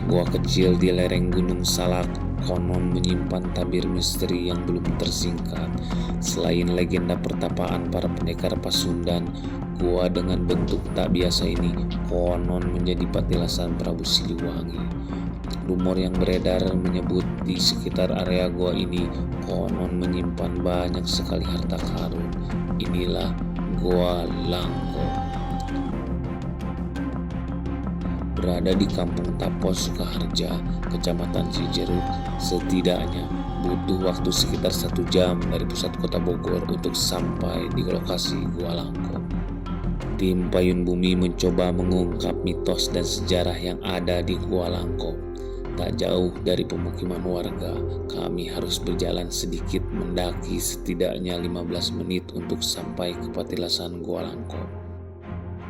Gua kecil di lereng Gunung Salak konon menyimpan tabir misteri yang belum tersingkat. Selain legenda pertapaan para pendekar Pasundan, gua dengan bentuk tak biasa ini konon menjadi patilasan Prabu Siliwangi. Rumor yang beredar menyebut di sekitar area gua ini konon menyimpan banyak sekali harta karun. Inilah Gua Langko. Berada di Kampung Tapos, Sukaharja, Kecamatan Cijeruk, setidaknya butuh waktu sekitar 1 jam dari pusat kota Bogor untuk sampai di lokasi Gua Langko. Tim Payun Bumi mencoba mengungkap mitos dan sejarah yang ada di Gua Langko. Tak jauh dari pemukiman warga, kami harus berjalan sedikit mendaki setidaknya 15 menit untuk sampai ke patilasan Gua Langko.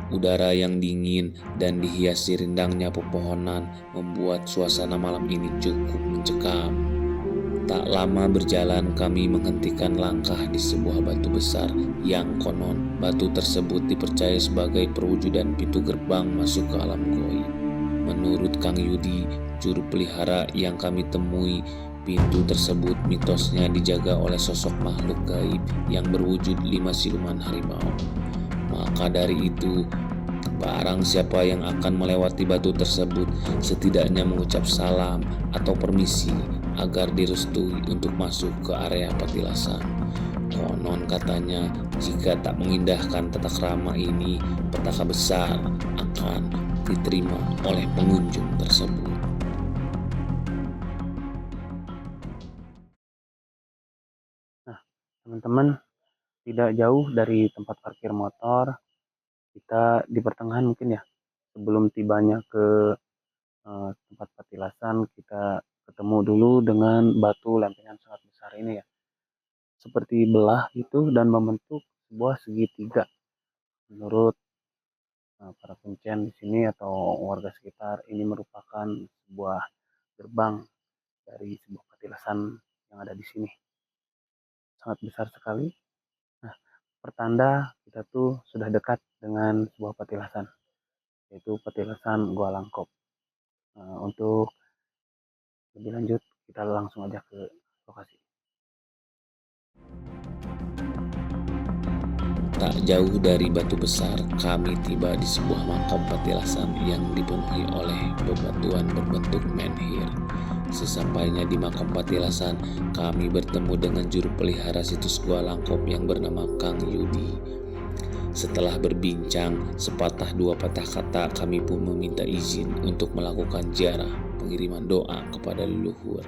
Udara yang dingin dan dihiasi rindangnya pepohonan membuat suasana malam ini cukup mencekam. Tak lama berjalan kami menghentikan langkah di sebuah batu besar yang konon batu tersebut dipercaya sebagai perwujudan pintu gerbang masuk ke alam goib. Menurut Kang Yudi, juru pelihara yang kami temui, pintu tersebut mitosnya dijaga oleh sosok makhluk gaib yang berwujud 5 siluman harimau. Maka dari itu, barang siapa yang akan melewati batu tersebut setidaknya mengucap salam atau permisi agar direstui untuk masuk ke area patilasan. Konon katanya jika tak mengindahkan tata krama ini, petaka besar akan diterima oleh pengunjung tersebut. Nah, teman-teman, tidak jauh dari tempat parkir motor, kita di pertengahan mungkin ya, sebelum tibanya ke tempat patilasan, kita ketemu dulu dengan batu lempengan sangat besar ini ya, seperti belah itu dan membentuk sebuah segitiga. Menurut para kuncen di sini atau warga sekitar, ini merupakan sebuah gerbang dari sebuah patilasan yang ada di sini. Sangat besar sekali. Nah, pertanda kita tuh sudah dekat dengan sebuah patilasan, yaitu patilasan Gua Langkop. Untuk lebih lanjut, kita langsung aja ke lokasi. Tak jauh dari batu besar, kami tiba di sebuah makam patilasan yang dipenuhi oleh bebatuan berbentuk menhir. Sesampainya di makam patilasan, kami bertemu dengan juru pelihara situs Gua Langkop yang bernama Kang Yudi. Setelah berbincang sepatah dua patah kata, kami pun meminta izin untuk melakukan ziarah pengiriman doa kepada leluhur.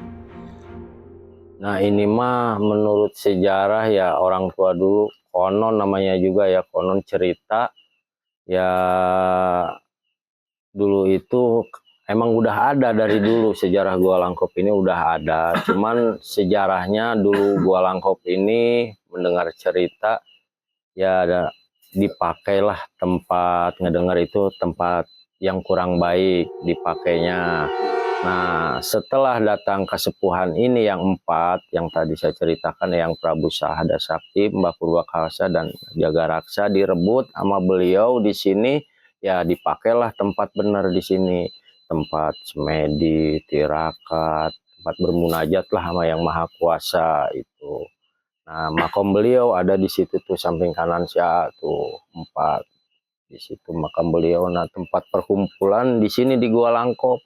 Nah, ini mah menurut sejarah ya, orang tua dulu konon namanya juga ya, konon cerita ya, dulu itu emang udah ada dari dulu sejarah Gua Langkop ini udah ada. Cuman sejarahnya dulu Gua Langkop ini mendengar cerita ya, ada dipakailah tempat ngedengar itu tempat yang kurang baik dipakainya. Nah, setelah datang kesepuhan ini yang 4 yang tadi saya ceritakan, yang Prabu Sahada Sakti, Mbah Purwakarsa dan Jagaraksa direbut sama beliau di sini, ya dipakailah tempat benar di sini, tempat semedi, tirakat, tempat bermunajat lah sama Yang Maha Kuasa itu. Nah, makom beliau ada di situ tuh, samping kanan saya tuh 4 di situ makam beliau. Nah, tempat perkumpulan di sini di Gua Langkop.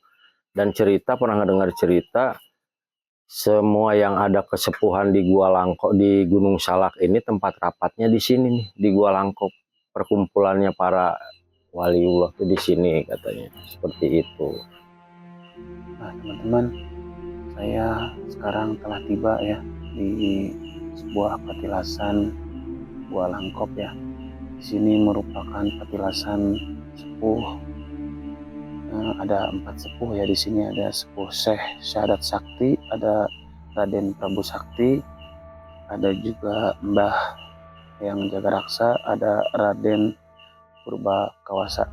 Dan cerita, pernah dengar cerita semua yang ada kesepuhan di Gua Langkop, di Gunung Salak ini tempat rapatnya di sini nih, di Gua Langkop. Perkumpulannya para waliullah tuh di sini katanya, seperti itu. Nah, teman-teman, saya sekarang telah tiba ya di sebuah patilasan Gua Langkop ya. Di sini merupakan patilasan sepuh. Ada 4 sepuh ya di sini. Ada sepuh Syekh Syahadat Sakti, ada Raden Prabu Sakti, ada juga Mbah yang Jagaraksa, ada Raden Purbakawasa.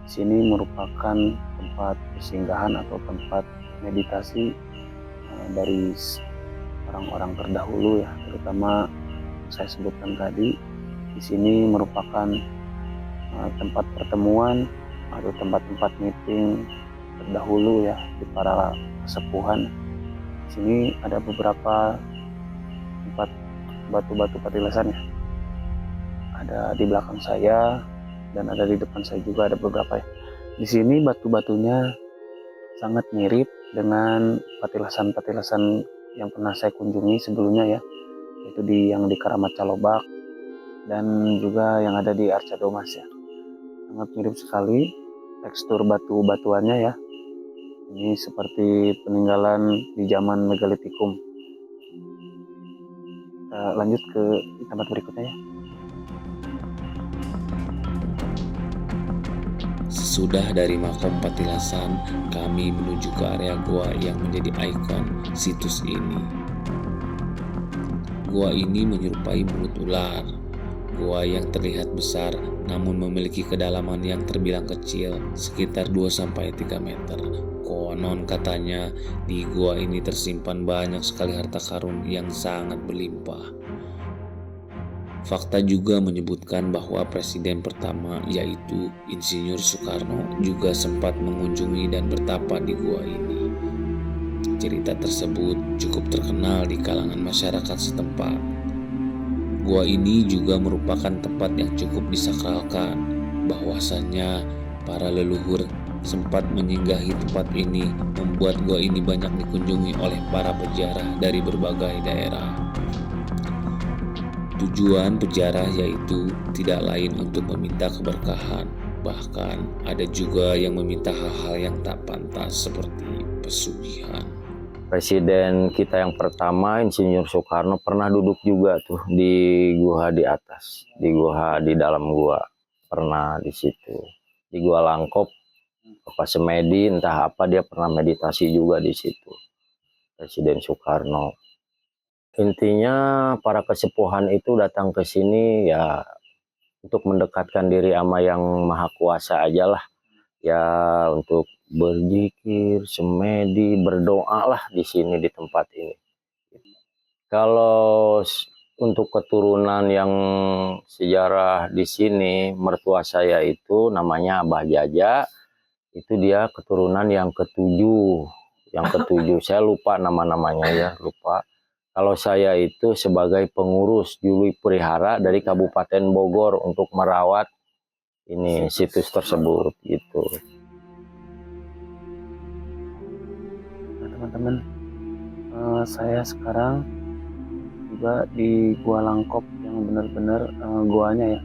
Di sini merupakan tempat persinggahan atau tempat meditasi dari orang-orang terdahulu ya, terutama saya sebutkan tadi. Di sini merupakan tempat pertemuan atau tempat-tempat meeting terdahulu ya, di para kesepuhan. Di sini ada beberapa tempat batu-batu patilasan ya. Ada di belakang saya dan ada di depan saya juga, ada beberapa ya. Di sini batu-batunya sangat mirip dengan patilasan-patilasan yang pernah saya kunjungi sebelumnya ya, yaitu yang di Karamat Calobak dan juga yang ada di Arca Domas ya. Sangat mirip sekali tekstur batu-batuannya ya. Ini seperti peninggalan di zaman megalitikum. Kita lanjut ke tempat berikutnya ya. Sesudah dari makom patilasan, kami menuju ke area gua yang menjadi ikon situs ini. Gua ini menyerupai mulut ular. Gua yang terlihat besar namun memiliki kedalaman yang terbilang kecil, sekitar 2-3 meter. Konon katanya di gua ini tersimpan banyak sekali harta karun yang sangat berlimpah. Fakta juga menyebutkan bahwa presiden pertama yaitu Insinyur Soekarno juga sempat mengunjungi dan bertapa di gua ini. Cerita tersebut cukup terkenal di kalangan masyarakat setempat. Gua ini juga merupakan tempat yang cukup disakralkan, bahwasannya para leluhur sempat menyinggahi tempat ini, membuat gua ini banyak dikunjungi oleh para peziarah dari berbagai daerah. Tujuan peziarah yaitu tidak lain untuk meminta keberkahan, bahkan ada juga yang meminta hal-hal yang tak pantas seperti pesugihan. Presiden kita yang pertama, Insinyur Soekarno, pernah duduk juga tuh di gua di atas, di gua di dalam gua, pernah di situ. Di Gua Langkop, apa semedi, entah apa, dia pernah meditasi juga di situ. Presiden Soekarno. Intinya para kesepuhan itu datang ke sini ya untuk mendekatkan diri sama yang maha kuasa aja lah. Ya untuk berzikir, semedi, berdoa lah di sini di tempat ini. Kalau untuk keturunan yang sejarah di sini, mertua saya itu namanya Abah Jaja, itu dia keturunan yang ketujuh. Yang ketujuh, saya lupa nama-namanya ya, lupa. Kalau saya itu sebagai pengurus Juli Perihara dari Kabupaten Bogor untuk merawat ini situs tersebut gitu. Nah teman-teman, saya sekarang juga di Gua Langkop yang benar-benar guanya ya.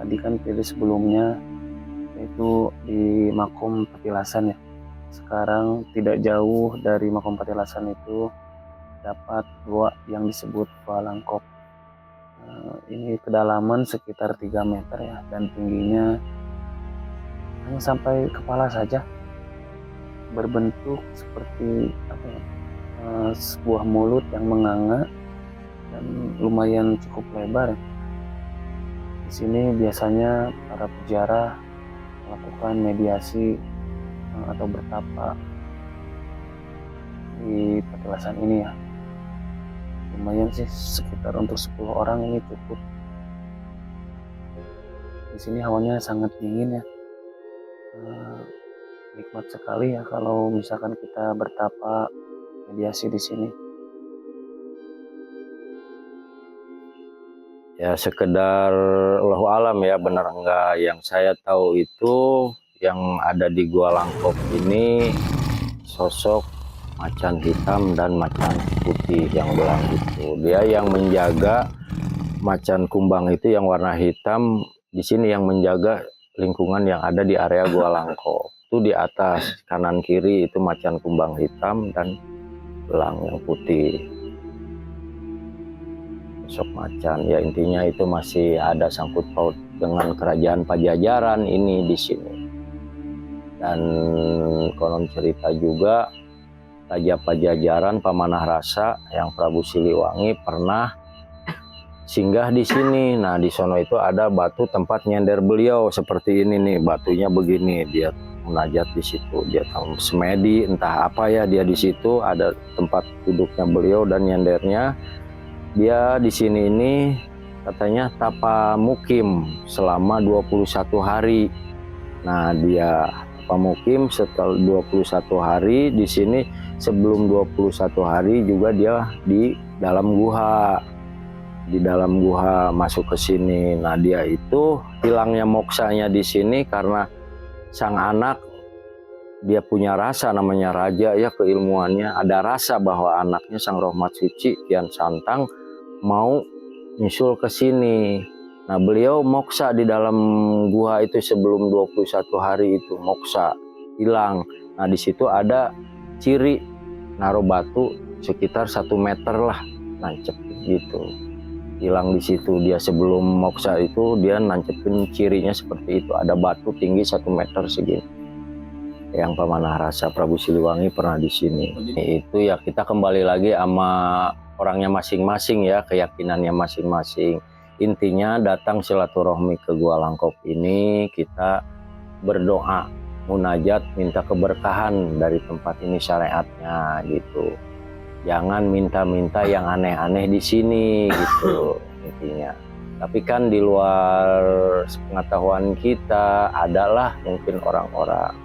Tadi kan pilih sebelumnya yaitu di makom petilasan ya. Sekarang tidak jauh dari makom petilasan itu dapat gua yang disebut Gua Langkop. Ini kedalaman sekitar 3 meter ya, dan tingginya hanya sampai kepala saja. Berbentuk seperti apa ya, sebuah mulut yang menganga dan lumayan cukup lebar. Di sini biasanya para peziarah melakukan mediasi atau bertapa di petilasan ini ya. Lumayan sih, sekitar untuk 10 orang ini cukup. Di sini hawanya sangat dingin ya. Nikmat sekali ya kalau misalkan kita bertapa mediasi di sini. Ya sekedar Allahu alam ya, benar enggak, yang saya tahu itu yang ada di Gua Langkop ini sosok macan hitam dan macan putih yang belang itu. Dia yang menjaga macan kumbang itu yang warna hitam, di sini yang menjaga lingkungan yang ada di area Gua Langkop. Itu di atas kanan kiri itu macan kumbang hitam dan belang yang putih. Sosok macan ya, intinya itu masih ada sangkut paut dengan kerajaan Pajajaran ini di sini. Dan konon cerita juga Raja Pajajaran Pamanah Rasa yang Prabu Siliwangi pernah singgah di sini. Nah di sono itu ada batu tempat nyender beliau seperti ini nih, batunya begini, dia munajat di situ, dia tahu semedi entah apa ya, dia di situ ada tempat duduknya beliau dan nyendernya. Dia di sini ini katanya tapa mukim selama 21 hari. Nah dia Pamukim setelah 21 hari di sini. Sebelum 21 hari juga dia di dalam guha. Di dalam guha masuk ke sini. Nah, dia itu hilangnya moksanya di sini karena sang anak dia punya rasa, namanya raja ya, keilmuannya ada rasa bahwa anaknya Sang Rohmat Suci Kian Santang mau nyusul ke sini. Nah, beliau moksa di dalam gua itu sebelum 21 hari itu, moksa, hilang. Nah, di situ ada ciri naruh batu sekitar 1 meter lah, nancep gitu. Hilang di situ, dia sebelum moksa itu dia nancepin cirinya seperti itu, ada batu tinggi 1 meter segini. Yang Pemanah Rasa Prabu Siliwangi pernah di sini. Itu ya kita kembali lagi sama orangnya masing-masing ya, keyakinannya masing-masing. Intinya datang silaturahmi ke Gua Langkop ini, kita berdoa, munajat, minta keberkahan dari tempat ini syariatnya gitu. Jangan minta-minta yang aneh-aneh di sini gitu intinya. Tapi kan di luar pengetahuan kita adalah mungkin orang-orang.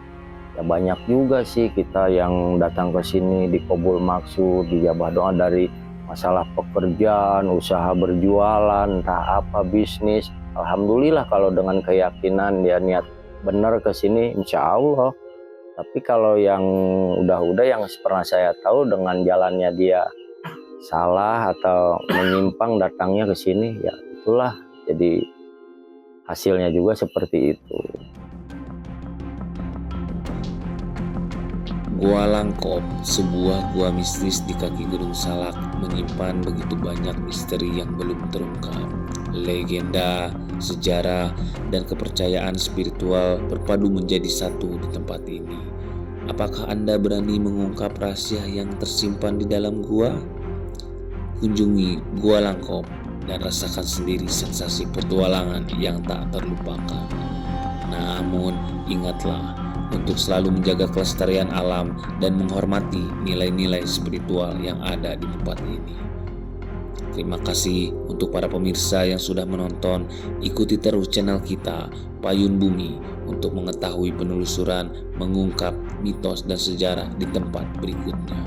Ya banyak juga sih kita yang datang ke sini dikabul maksud, dijabah doa dari masalah pekerjaan, usaha berjualan, entah apa bisnis. Alhamdulillah kalau dengan keyakinan dia niat benar ke sini, insya Allah. Tapi kalau yang udah yang pernah saya tahu dengan jalannya dia salah atau menyimpang datangnya ke sini, ya itulah jadi hasilnya juga seperti itu. Gua Langkop, sebuah gua mistis di kaki Gunung Salak, menyimpan begitu banyak misteri yang belum terungkap. Legenda, sejarah, dan kepercayaan spiritual berpadu menjadi satu di tempat ini. Apakah Anda berani mengungkap rahasia yang tersimpan di dalam gua? Kunjungi Gua Langkop dan rasakan sendiri sensasi petualangan yang tak terlupakan. Namun ingatlah untuk selalu menjaga kelestarian alam dan menghormati nilai-nilai spiritual yang ada di tempat ini. Terima kasih untuk para pemirsa yang sudah menonton. Ikuti terus channel kita, Payun Bumi, untuk mengetahui penelusuran, mengungkap mitos dan sejarah di tempat berikutnya.